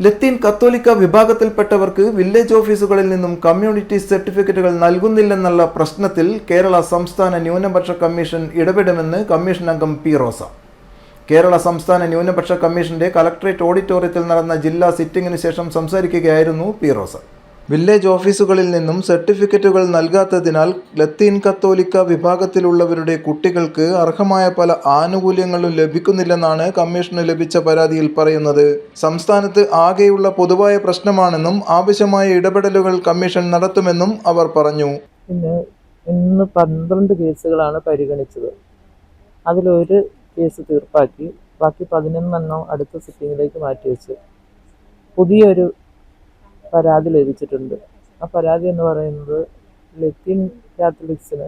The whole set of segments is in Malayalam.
ലത്തീൻ കത്തോലിക്ക വിഭാഗത്തിൽപ്പെട്ടവർക്ക് വില്ലേജ് ഓഫീസുകളിൽ നിന്നും കമ്മ്യൂണിറ്റി സർട്ടിഫിക്കറ്റുകൾ നൽകുന്നില്ലെന്നുള്ള പ്രശ്നത്തിൽ കേരള സംസ്ഥാന ന്യൂനപക്ഷ കമ്മീഷൻ ഇടപെടുമെന്ന് കമ്മീഷൻ അംഗം പി റോസ. കേരള സംസ്ഥാന ന്യൂനപക്ഷ കമ്മീഷന്റെ കളക്ടറേറ്റ് ഓഡിറ്റോറിയത്തിൽ നടന്ന ജില്ലാ സിറ്റിംഗിന് ശേഷം സംസാരിക്കുകയായിരുന്നു പി റോസ. വില്ലേജ് ഓഫീസുകളിൽ നിന്നും സർട്ടിഫിക്കറ്റുകൾ നൽകാത്തതിനാൽ ലത്തീൻ കത്തോലിക്ക വിഭാഗത്തിലുള്ളവരുടെ കുട്ടികൾക്ക് അർഹമായ പല ആനുകൂല്യങ്ങളും ലഭിക്കുന്നില്ലെന്നാണ് കമ്മീഷന് ലഭിച്ച പരാതിയിൽ പറയുന്നത്. സംസ്ഥാനത്ത് ആകെയുള്ള പൊതുവായ പ്രശ്നമാണെന്നും ആവശ്യമായ ഇടപെടലുകൾ കമ്മീഷൻ നടത്തുമെന്നും അവർ പറഞ്ഞു. ഇന്ന് 12 കേസുകളാണ് പരിഗണിച്ചത്. അതിലൊരു കേസ് തീർപ്പാക്കി, ബാക്കി 11 അടുത്ത സിറ്റിംഗിലേക്ക് മാറ്റിവെച്ചു. പുതിയൊരു പരാതി ലഭിച്ചിട്ടുണ്ട്. ആ പരാതി എന്ന് പറയുന്നത് ലത്തീൻ കാത്തലിക്സിന്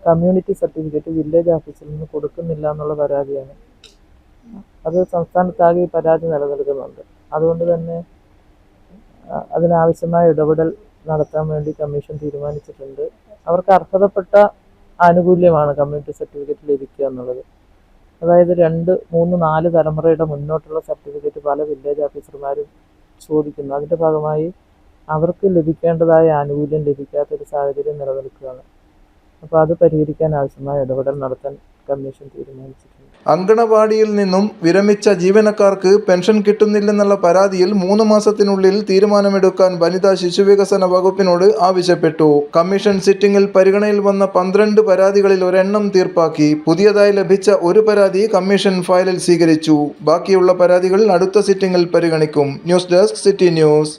കമ്മ്യൂണിറ്റി സർട്ടിഫിക്കറ്റ് വില്ലേജ് ഓഫീസിൽ നിന്ന് കൊടുക്കുന്നില്ല എന്നുള്ള പരാതിയാണ്. അത് സംസ്ഥാനത്താകെ ഈ പരാതി നിലനിൽക്കുന്നുണ്ട്. അതുകൊണ്ട് തന്നെ അതിനാവശ്യമായ ഇടപെടൽ നടത്താൻ വേണ്ടി കമ്മീഷൻ തീരുമാനിച്ചിട്ടുണ്ട്. അവർക്ക് അർഹതപ്പെട്ട ആനുകൂല്യമാണ് കമ്മ്യൂണിറ്റി സർട്ടിഫിക്കറ്റ് ലഭിക്കുക എന്നുള്ളത്. അതായത് 2, 3, 4 തലമുറയുടെ മുന്നോട്ടുള്ള സർട്ടിഫിക്കറ്റ് പല വില്ലേജ് ഓഫീസർമാരും ചോദിക്കുന്നു. അതിൻ്റെ ഭാഗമായി അവർക്ക് ലഭിക്കേണ്ടതായ ആനുകൂല്യം ലഭിക്കാത്തൊരു സാഹചര്യം നിലനിൽക്കുകയാണ്. അപ്പോൾ അത് പരിഹരിക്കാൻ ആവശ്യമായ ഇടപെടൽ നടത്താൻ കമ്മീഷൻ തീരുമാനിച്ചിട്ടുണ്ട്. അങ്കണവാടിയിൽ നിന്നും വിരമിച്ച ജീവനക്കാർക്ക് പെൻഷൻ കിട്ടുന്നില്ലെന്നുള്ള പരാതിയിൽ 3 മാസത്തിനുള്ളിൽ തീരുമാനമെടുക്കാൻ വനിതാ ശിശുവികസന വകുപ്പിനോട് ആവശ്യപ്പെട്ടു. കമ്മീഷൻ സിറ്റിംഗിൽ പരിഗണനയിൽ വന്ന 12 പരാതികളിൽ ഒരെണ്ണം തീർപ്പാക്കി. പുതിയതായി ലഭിച്ച ഒരു പരാതി കമ്മീഷൻ ഫയലിൽ സ്വീകരിച്ചു. ബാക്കിയുള്ള പരാതികൾ അടുത്ത സിറ്റിംഗിൽ പരിഗണിക്കും. News desk city news.